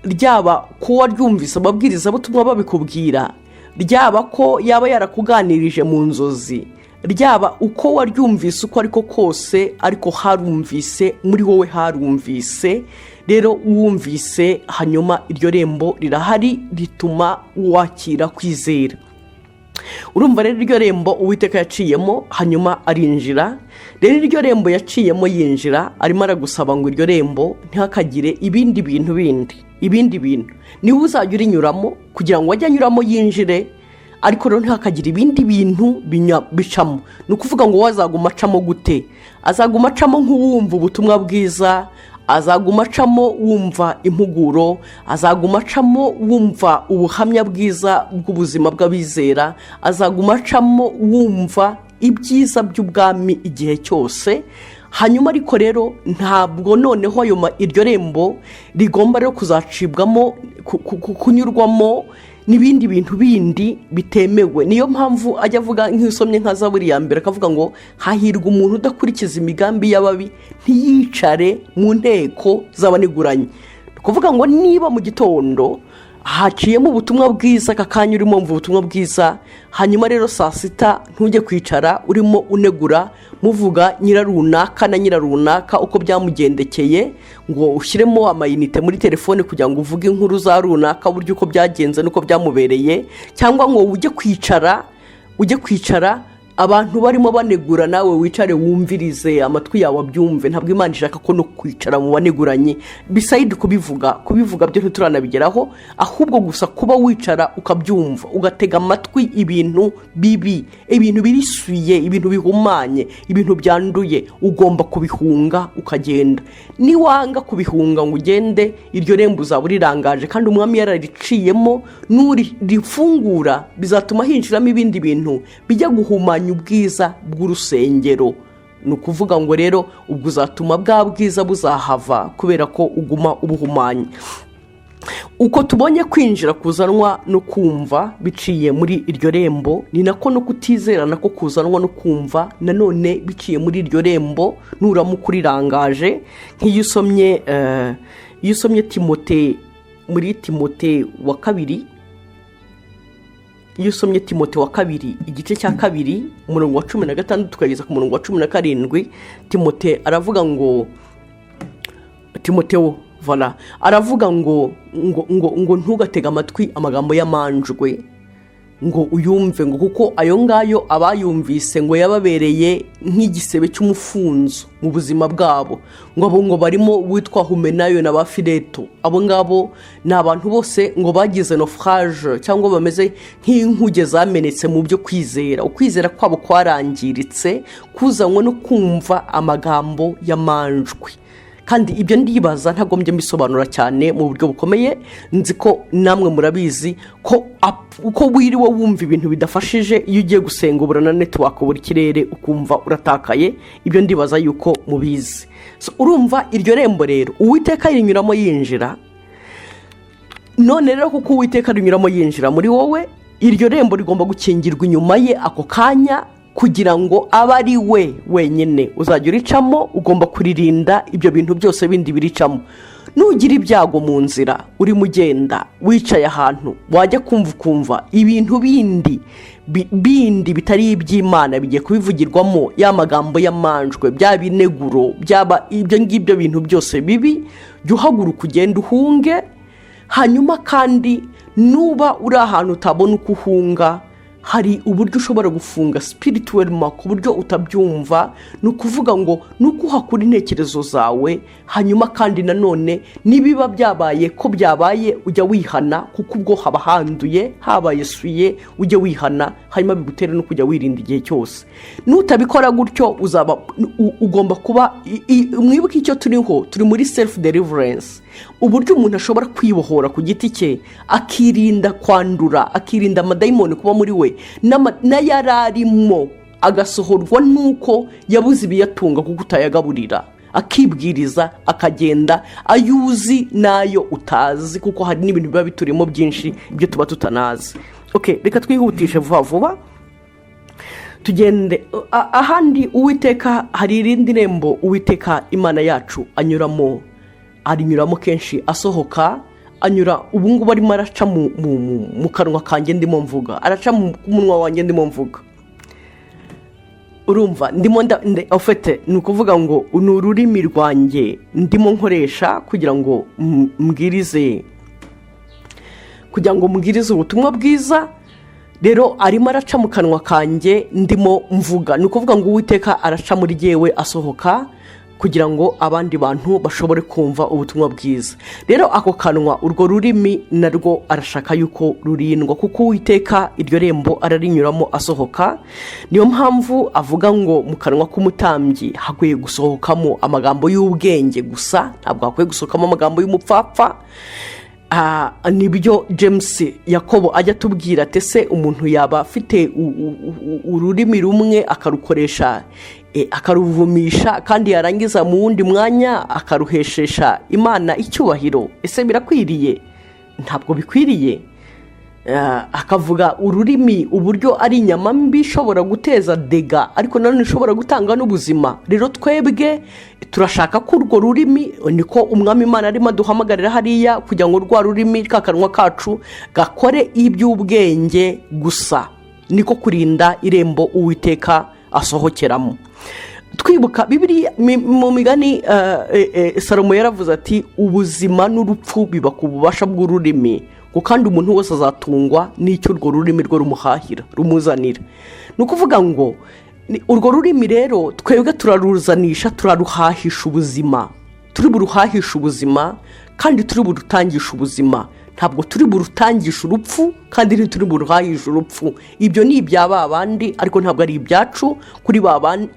ryaba ko waryumvise ababwiriza butumwa babikubwira, ryaba ko yaba yarakuganirije mu nzozi, ryaba uko waryumvise uko ariko kose, ariko harumvise muri wowe, harumvise. Rero uwumvise, hanyuma iryo rembo rirahari rituma wakira kwizera. Urumva rero iryo rembo Uwiteka yaciyemo, hanyuma arinjira. Rero iryo rembo yaciyemo yinjira, arimo aragusaba ngo iryo rembo ntihakagire ibindi bintu niwe uzajya urinyuramo, kugira ngo ajye anyuramo yinjire, ariko rero ntihakagire ibindi bintu bicamo. Ni ukuvuga ngo wazaguma acamo gute? Azaguma acamo nk'uwumva ubutumwa bwiza, azaguma acamo wumva impuguro, azaguma acamo wumva ubuhamya bwiza bw'ubuzima bw'abizera, azaguma acamo wumva ibyiza by'ubwami igihe cyose. Hanyuma ariko rero ntabwo noneho iryo rembo rigomba rero kuzacibwamo, kunyurwamo n'ibindi bintu bindi bitemewe. Niyo mpamvu ajya avuga nk'isomye nka Zaburi ya mbere, akavuga ngo hahirwa umuntu udakurikiza imigambi y'ababi, ntiyicare mu nteko z'abaneguranye. Kuvuga ngo niba mu gitondo haciyemo ubutumwa bwiza, kakanya urimo mvu ubutumwa bwiza, hanyuma rero saa sita ntujye kwicara urimo unegura muvuga nyirarunaka na nyirarunaka uko byamugendekeye, ngo ushyiremo amayinite muri telefone kugira ngo uvuge inkuru za runaka buryo uko byagenze nuko byamubereye, cyangwa ngo ujye kwicara abantu barimo banegura nawe wicare wumvirize, amatwi yawe abyumve. Ntabwo Imana ishaka ko no kwicara mu baneguranye bisayidi kubivuga byo ntituranabigeraho, ahubwo gusa kuba wicara ukabyumva, ugatega amatwi ibintu bibi, ibintu birisuye, ibintu bihumanye, ibintu byanduye, ugomba kubihunga ukagenda. Niwanga kubihunga ngo ugende, iryo rembo uzaba urirangaje, kandi umwami yarariciyemo, n'urifungura bizatuma hinjiramo ibindi bintu bijya guhumanya ubwiza bw'urusengero. Ni ukuvuga ngo rero ubwo uzatuma bwa bwiza buzahava, kubera ko uguma ubuhumanya. Uko tubonye kwinjira kuzanwa no kumva biciye muri iryo rembo, ni nako no kutizera nako kuzanwa no kumva nanone biciye muri iryo rembo, nuramuka urirangaje. Nk'iyo usomye Timote, muri Timote wa kabiri, iyo usomye Timote wa kabiri igice cya kabiri umurongo wa 16 tukageza ku murongo wa 17, Timote aravuga ngo, Timoteo aravuga ngo ntugatega amatwi amagambo y'amanjwe ngo uyumve, ngo kuko ayo ngayo abayumvise ngo yababereye nk'igisebe cy'umufunzo mu buzima bwabo. Ngo abo ngo barimo witwa Humenayo na Bafileto, abo ngabo ni abantu bose ngo bagize naufrage, cyangwa bameze nk'inkuge zamenetse mu byo kwizera. Ukwizera kwabo kwarangiritse, kuzanywe no kumva amagambo y'amanjwe. Kandi ibyo ndibaza ntagombye mbisobanura cyane mu buryo bukomeye, nzi ko namwe murabizi ko uko wiriwe wumva ibintu bidafashije, iyo ugiye gusenga uburana network buri kirere ukumva uratakaye. Ibyo ndibaza yuko mubizi. Urumva iryo rembo rero Uwiteka rinyuramo yinjira. None rero kuko Uwiteka rinyuramo yinjira muri wowe, iryo rembo rigomba gukingirwa inyuma ye ako kanya, kugira ngo abe ari we wenyine uzajya uricamo. Ugomba kuririnda ibyo bintu byose bindi biricamo. Nugira ibyago mu nzira urimo ugenda wicaye ahantu, wajya kumva ibintu bindi bitari iby'Imana bigiye kubivugirwamo, ya magambo y'amanjwe, bya bineguro, byaba ibyo ngibyo bintu byose bibi, jya uhaguruka ugenda uhunge. Hanyuma kandi nuba uri ahantu utabona uko uhunga, hari uburyo ushobora gufunga spiritual ku buryo utabyumva. ni ukuvuga ngo ni ukuhakura intekerezo zawe, hanyuma kandi nanone nibiba byabaye ko byabaye ujya wihana, kuko ubwo haba handuye habaye suye, ujye wihana, hanyuma bigutere no kujya wirinda igihe cyose. Nutabikora gutyo uzaba ugomba kuba mwibuke icyo turi muri self deliverance, uburyo umuntu ashobora kwibohora ku giti cye akirinda kwandura, akirinda amadayimoni kuba muri we n'ayararimo, agasohorwa nuko yabuze ibiyatunga kuko utayagaburira, akibwiriza akagenda ayuzi nayo utazi, kuko hari n'ibintu biba biturimo byinshi ibyo tuba tutanazi. Reka twihutishe vuba vuba tugende ahandi. Uwiteka, hari irindi rembo Uwiteka Imana yacu arinyuramo kenshi asohoka, anyura ubungubu arimo araca mu kanwa kanjye ndimo mvuga, araca mu munwa wanjye ndimo mvuga. Urumva ndimo ofete, ni ukuvuga ngo ni ururimi rwanjye ndimo nkoresha kugira ngo mbwirize ubutumwa bwiza. Rero arimo araca mu kanwa kanjye ndimo mvuga, ni ukuvuga ngo Uwiteka araca muri jyewe asohoka kugira ngo abandi bantu bashobore kumva ubutumwa bwiza. Rero ako kanwa, urwo rurimi narwo arashaka yuko rurindwa, kuko Uwiteka iryo rembo ararinyuramo asohoka. Niyo mpamvu avuga ngo mu kanwa k'umutambyi hakwiye gusohokamo amagambo y'ubwenge gusa, ntabwo hakwiye gusohokamo amagambo y'umupfapfa. Nibyo James Yakobo ajya tubwira ati ese umuntu yaba afite ururimi rumwe akarukoresha akaruvumisha, kandi yarangiza mu wundi mwanya akaruheshesha Imana icyubahiro, ese birakwiriye? Ntabwo bikwiriye. Akavuga ururimi uburyo ari inyama mbi ishobora guteza dega, ariko nanone ishobora gutanga n'ubuzima. Rero twebwe turashaka ko urwo rurimi, niko umwami Imana arimo aduhamagarira hariya, kugira ngo rwa rurimi kakanwa kacu gakore iby'ubwenge gusa, niko kurinda irembo Uwiteka asohokeramo. Twibuka Bibiliya mu migani, Salomo yaravuze ati ubuzima n'urupfu biba ku bubasha bw'ururimi, kandi umuntu wese azatungwa n'icyo urwo rurimi rwo rumuhahira rumuzanira. Ni ukuvuga ngo urwo rurimi rero twebwe turaruzanisha, turaruhahisha ubuzima, turi buruhahisha ubuzima kandi turi burutangisha ubuzima. Ntabwo turi burutangisha urupfu kandi ntituri buruhahisha urupfu. Ibyo ni ibya babandi, ariko ntabwo ari ibyacu.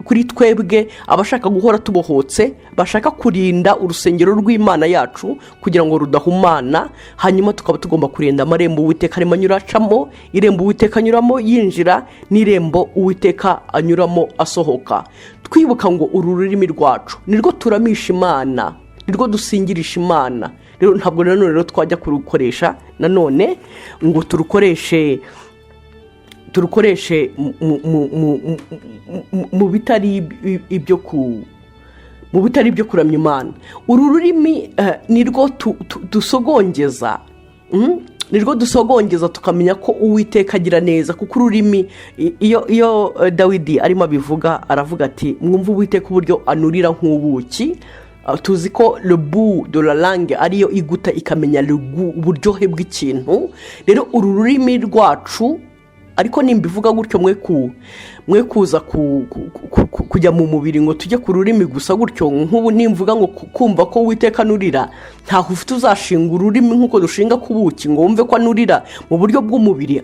Kuri twebwe abashaka guhora tubohotse, bashaka kurinda urusengero rw'Imana yacu kugira ngo rudahumana, hanyuma tukaba tugomba kurinda amarembo Uwiteka arimo anyuracamo, irembo Uwiteka anyuramo yinjira n'irembo Uwiteka anyuramo asohoka. Twibuka ngo uru rurimi rwacu nirwo turamisha Imana, nirwo dusingirisha Imana. Rero ntabwo nanone rero twajya kurukoresha nanone ngo turukoreshe mu bitari ibyo kuramya Imana. Uru rurimi nirwo dusogongeza, nirwo dusogongeza tukamenya ko Uwiteka agira neza, kuko ururimi iyo Dawidi arimo abivuga aravuga ati mwumva Uwiteka uburyo anurira nk'ubuki. Tuzi ko le bout de la langue ariyo iguta ikamenya uburyohe bw'ikintu. Rero uru rurimi rwacu, ariko nimbivuga gutyo mwe kuza kujya mu mubiri ngo tujye ku rurimi gusa gutyo. Nk'ubu nimvuga ngo kumva ko Uwiteka anurira, ntaho ufite uzashinga ururimi nk'uko dushinga ku buki ngo wumve ko anurira mu buryo bw'umubiri.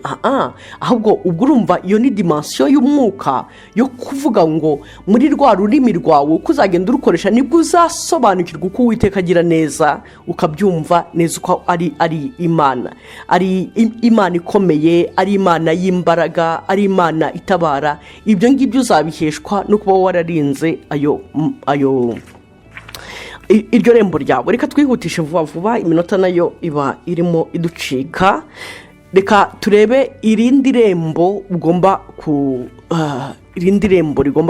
Ahubwo ubwo urumva iyo ni dimension y'umwuka yo kuvuga ngo muri rwa rurimi rwawe uko uzagenda urukoresha nibwo uzasobanukirwa uko Uwiteka agira neza, ukabyumva neza uko ari Imana, ari Imana ikomeye, ari Imana y'imbaraga, ari Imana itabara. Ibyo ngibyo uzabiheshwa no kuba wararinze iryo rembo ryawe. Reka twihutishe vuba vuba, iminota nayo iba irimo iducika. Reka turebe irindi rembo rigomba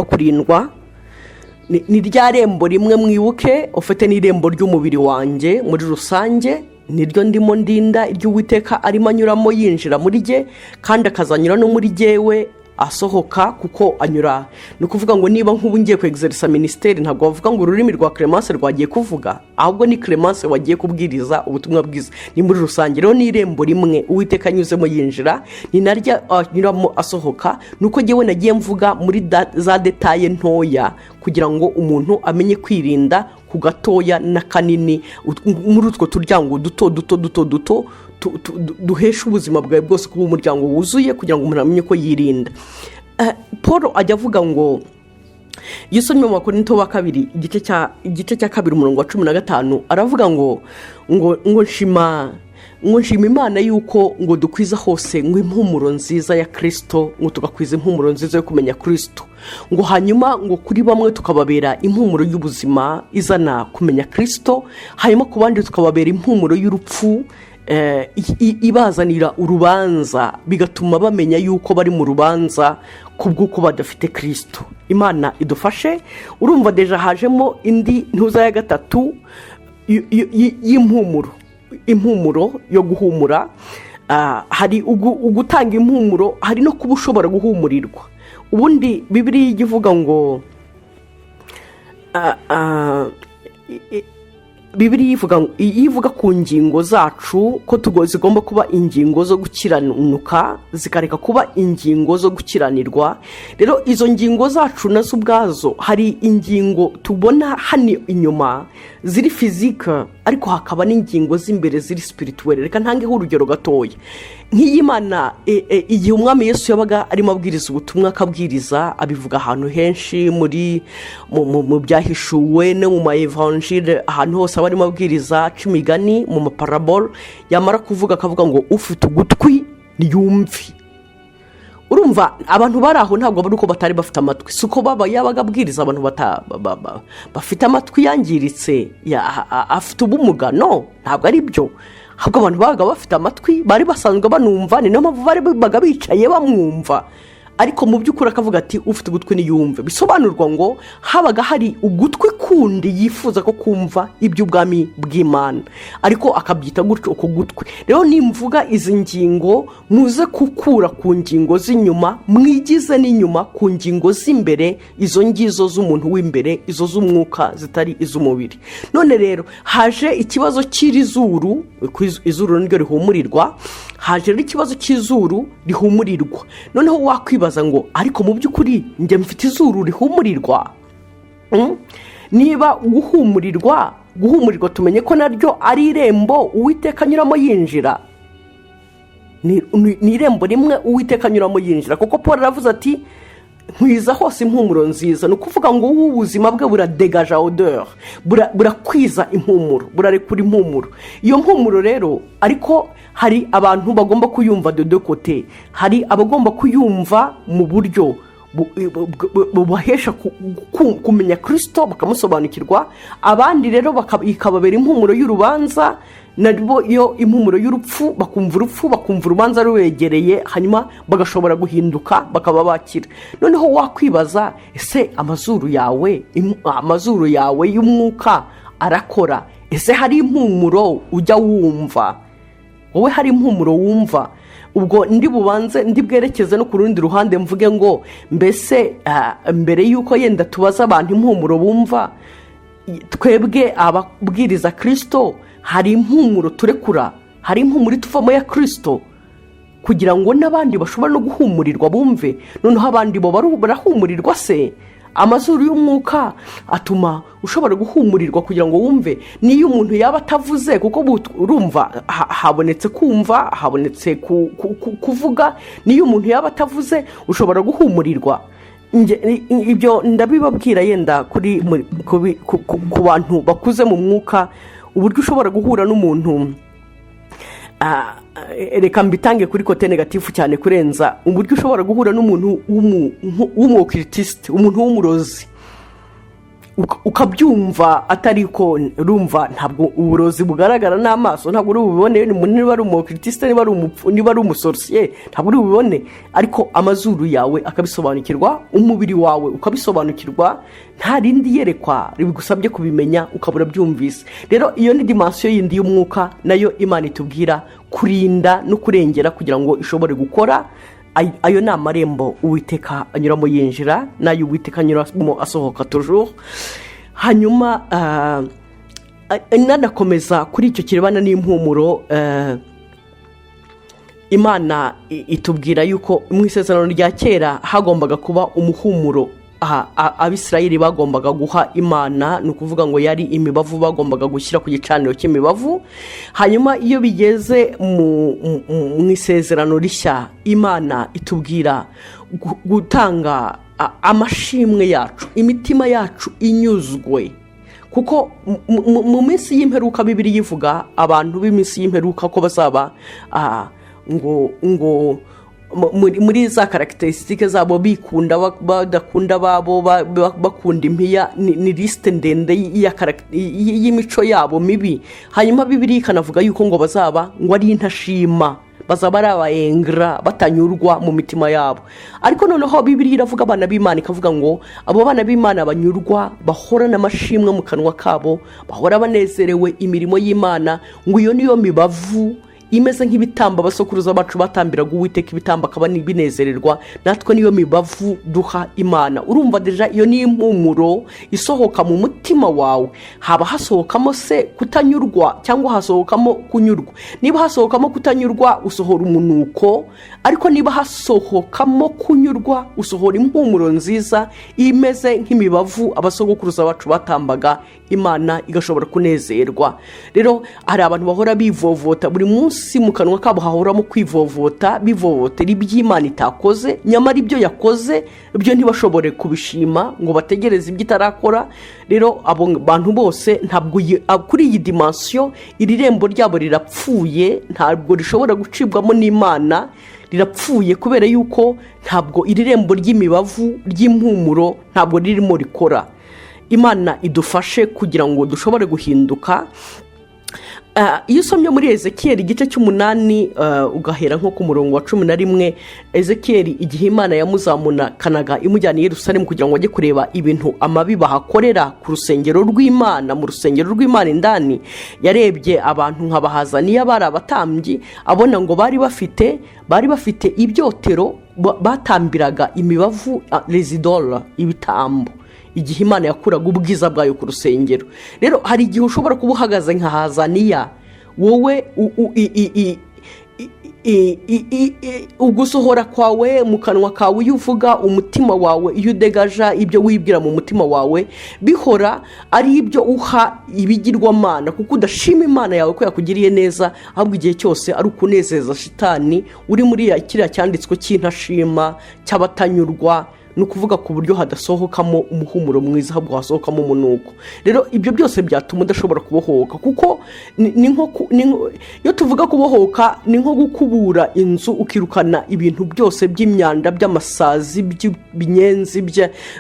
kurindwa. Ni rya rembo rimwe mwibuke, ufite n'irembo ry'umubiri wanjye muri rusange, niryo ndimo ndinda, iry'Uwiteka arimo anyuramo yinjira muri jye kandi akazanyura no muri jyewe asohoka kuko anyura, ni ukuvuga ngo niba nk'ubu ngiye kwegizerisa minisiteri ntabwo bavuga ngo ururimi rwa Clemence rwagiye kuvuga, ahubwo ni Clemence wagiye kubwiriza ubutumwa bwiza. Ni muri rusange rero ni irembo rimwe Uwiteka anyuzemo yinjira, ni naryo anyuramo asohoka. Nuko jyewe nagiye mvuga muri za detaye ntoya kugira ngo umuntu amenye kwirinda ku gatoya na kanini muri utwo turyango duto duhesha ubuzima bwawe bwose kuba umuryango wuzuye, kugira ngo umuntu amenye ko yirinda. Paul ajya avuga ngo iyo usomye mu Bakorinto wa kabiri igice cya kabiri umurongo wa 15 aravuga ngo nshima Imana yuko ngo dukwiza hose ngo impumuro nziza ya Kristo, ngo tugakwiza impumuro nziza yo kumenya Kristo, ngo hanyuma ngo kuri bamwe tukababera impumuro y'ubuzima izana kumenya Kristo, hanyuma ku bandi tukababera impumuro y'urupfu ibazanira urubanza, bigatuma bamenya yuko bari mu rubanza kubw'uko badafite Kristo. Imana idufashe. Urumva deja hajemo indi ntuza ya gatatu impumuro yo guhumura. Hari ugutanga impumuro, hari no kuba ushobora guhumurirwa. Ubundi Bibiliya ivuga ngo Bibiliya ivuga ku ngingo zacu ko zigomba kuba ingingo zo gukiranuka zikareka kuba ingingo zo gukiranirwa. Rero izo ngingo zacu nazo ubwazo hari ingingo tubona hano inyuma ziri fizika, ariko hakaba n'ingingo z'imbere ziri spirituelle. Reka ntangeho urugero gatoya. Nk'Imana igihe umwami Yesu yabaga arimo abwiriza ubutumwa, akabwiriza abivuga ahantu henshi mu byahishuwe no mu ma evangile, ahantu hose abarimo abwiriza c'imigani mu maparabole, yamara kuvuga akavuga ngo ufite ugutwi niyumve. Urumva abantu bari aho ntabwo bari uko batari bafite amatwi, suko yabaga abwiriza abantu bafite amatwi yangiritse afite ubumuga, no, ntabwo ari byo. Ahubwo abantu babaga bafite amatwi, bari basanzwe banumva, ni nayo mpamvu bari babaga bicaye bamwumva. Ariko mu by'ukuri akavuga ati ufite ugutwi niyumve, bisobanurwa ngo habaga hari ugutwi kundi yifuza ko kumva iby'ubwami bw'Imana, ariko akabyita gutyo uko gutwi. Rero nimvuga izi ngingo muze kukura ku ngingo z'inyuma, mwigize n'inyuma ku ngingo z'imbere, izo ngizo z'umuntu w'imbere, izo z'umwuka zitari iz'umubiri. None rero haje ikibazo cy'izuru, izuru niryo rihumurirwa, haje ikibazo cy'izuru rihumurirwa. Noneho wakwibaza ngo ariko mu by'ukuri njye mfite izuru rihumurirwa? Niba guhumurirwa tumenye ko naryo ari irembo Uwiteka anyuramo yinjira, ni irembo rimwe Uwiteka anyuramo yinjira. Kuko Paul aravuze ati nkwiza hose impumuro nziza, ni ukuvuga ngo ubuzima bwe buradegaja odeur, burakwiza impumuro, burarekura impumuro. Iyo mpumuro rero ariko hari abantu bagomba kuyumva de deux côtés. Hari abagomba kuyumva mu buryo bubahesha kumenya Kristo bakamusobanukirwa, abandi rero ikababera impumuro y'urubanza, nabo iyo impumuro y'urupfu bakumva urupfu, bakumva urubanza rubegereye, hanyuma bagashobora guhinduka bakaba bakira. Noneho wakwibaza ese amazuru yawe y'umwuka arakora? Ese hari impumuro ujya wumva? Wowe hari impumuro wumva? Ubwo ndi bwerekeze no ku rundi ruhande mvuge ngo mbese mbere yuko yenda tubaza abantu impumuro bumva, twebwe ababwiriza Kristo hari impumuro turekura, hari impumuro ituvamo ya Kristo, kugira ngo n'abandi bashobora no guhumurirwa bumve. Noneho abandi bo barahumurirwa se? Amazuru y'umwuka atuma ushobora guhumurirwa kugira ngo wumve. Niyo umuntu yaba atavuze, kuko urumva habonetse kumva, habonetse kuvuga, niyo umuntu yaba atavuze ushobora guhumurirwa. Ibyo ndabibabwira yenda ku bantu bakuze mu mwuka, uburyo ushobora guhura n'umuntu. Reka mbitange kuri kote negatifu cyane kurenza, uburyo ushobora guhura n'umuntu w'umukritisite, umuntu w'umurozi, ukabyumva atari ko urumva ntabwo uburozi bugaragara n'amaso, ntabwo uri bubibone. Niba ari umukritisite, niba ari umusorcier, ntabwo uri bubibone, ariko amazuru yawe akabisobanukirwa, umubiri wawe ukabisobanukirwa, nta rindi yerekwa bigusabye kubimenya ukabura byumvise. Rero iyo ni dimension yindi y'umwuka, nayo Imana itubwira kurinda no kurengera kugira ngo ishobore gukora ayo ni amarembo Uwiteka anyuramo yinjira, n'ayo Uwiteka anyuramo asohoka toujours. Hanyuma nanakomeza kuri icyo kirebana n'impumuro, Imana itubwira yuko mu Isezerano rya kera hagombaga kuba umuhumuro Abisirayeli bagombaga guha Imana, ni ukuvuga ngo yari imibavu bagombaga gushyira ku gicaniro cy'imibavu. Hanyuma iyo bigeze mu Isezerano rishya, Imana itubwira gutanga amashimwe yacu, imitima yacu inyuzwe, kuko mu minsi y'imperuka Bibiliya ivuga abantu b'iminsi y'imperuka ko bazaba ngo muri za karakiterisitike zabo bikunda badakunda babo bakunda impiya, ni lisite ndende y'imico yabo mibi. Hanyuma Bibiliya ikanavuga yuko ngo bazaba ngo ari intashima, bazaba ari abayengra batanyurwa mu mitima yabo. Ariko noneho Bibiliya iravuga abana b'Imana ikavuga ngo abo bana b'Imana banyurwa, bahorana amashimwe mu kanwa kabo, bahora banezerewe imirimo y'Imana, ngo iyo niyo mibavu imeze nk'ibitambo abasokuruza bacu batambiraga Uwiteka ibitambo akaba binezererwa, natwe niyo mibavu duha Imana. Urumva deja iyo ni impumuro isohoka mu mutima wawe. Haba hasohokamo se kutanyurwa cyangwa hasohokamo kunyurwa? Niba hasohokamo kutanyurwa usohora umunuko, ariko niba hasohokamo kunyurwa usohora impumuro nziza imeze nk'imibavu abasokuruza bacu batambaga, Imana igashobora kunezerwa. Rero hari abantu bahora bivovota buri munsi, mu kanwa kabo hahoramo kwivovota, bivovotera iby'Imana itakoze, nyamara ibyo yakoze ibyo ntibashobore kubishima ngo bategereze ibyo itarakora. Rero abo bantu bose ntabwo kuri iyi dimension iri rembo ryabo rirapfuye, ntabwo rishobora gucibwamo n'Imana, rirapfuye kubera yuko ntabwo iri rembo ry'imibavu ry'impumuro ntabwo ririmo rikora. Imana idufashe kugira ngo dushobore guhinduka. Iyo usomye muri Ezekiyeli igice cy'8 ugahera nko ku murongo wa 11, Ezekiyeli igihe Imana yamuzamunakanaga imujyana i Yerusalemu kugira ngo ajye kureba ibintu amabi bahakorera ku rusengero rw'Imana, mu rusengero rw'Imana indani, yarebye abantu nk'abahazaniya bari abatambyi, abona ngo bari bafite ibyotero batambiraga imibavu, rezidora, ibitambo, igihe Imana yakuraga ubwiza bwayo ku rusengero. Rero hari igihe ushobora kuba uhagaze nka Hazaniya, wowe ugusohora kwawe mu kanwa kawe, iyo uvuga umutima wawe, iyo udegaja ibyo wibwira mu mutima wawe, bihora ari ibyo uha ibigirwamana, kuko udashima Imana yawe ko yakugiriye neza, ahubwo igihe cyose ari ukunezeza shitani uri muri kiriya cyanditswe cy'intashima cy'abatanyurwa, ni ukuvuga ku buryo hadasohokamo umuhumuro mwiza, ahubwo hasohokamo umunuko. Rero ibyo byose byatuma udashobora kubohoka, kuko iyo tuvuga kubohoka ni nko gukubura inzu ukirukana ibintu byose by'imyanda, by'amasazi, by'ibinyenzi,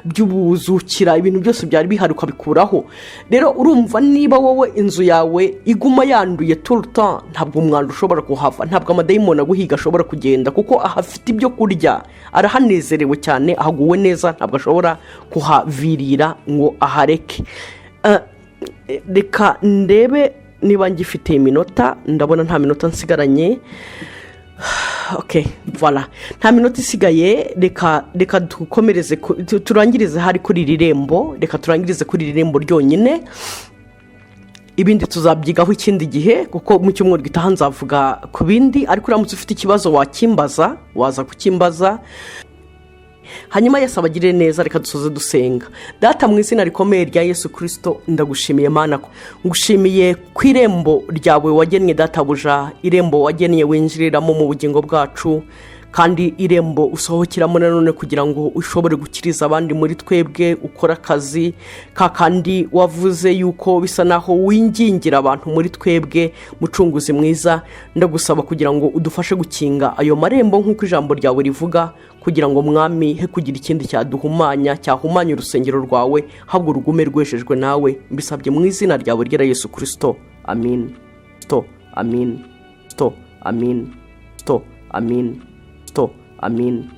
by'ubuzukira, ibintu byose byari bihari ukabikuraho. Rero urumva niba wowe inzu yawe iguma yanduye tout le temps, ntabwo umwanda ushobora kuhava, ntabwo amadayimoni aguhiga ashobora kugenda, kuko ahafite ibyo kurya, arahanezerewe cyane, ahaguwe neza, ntabwo ashobora kuhavirira ngo ahareke. Reka ndebe niba ngifite iminota, ndabona nta minota nsigaranye. Okay, voilà, nta minota isigaye. Reka dukomereze, turangirize hari kuri iri rembo, reka turangirize kuri iri rembo ryonyine, ibindi tuzabyigaho ikindi gihe, kuko mu cyumweru gitaha nzavuga ku bindi. Ariko uramutse ufite ikibazo wakimbaza, waza kukimbaza. Hanyuma Yesu abagirire neza. Reka dusoze dusenga. Data, mu izina rikomeye rya Yesu Kristo, ndagushimiye Mana, ngushimiye ku irembo ryawe wagennye databuja, irembo wagennye winjiriramo mu bugingo bwacu, kandi irembo usohokeramo nanone kugira ngo ushobore gukiriza abandi muri twebwe, ukora akazi kandi wavuze yuko bisa naho wingingira abantu muri twebwe. Mucunguzi mwiza, ndagusaba kugira ngo udufashe gukinga ayo marembo nk'uko ijambo ryawe rivuga, kugira ngo Mwami he kugira ikindi cyahumanya urusengero rwawe, habwo rugume rweshejwe nawe. Mbisabye mu izina ryawe ryera Yesu Kristo, amin. Amin. Amin. Amin.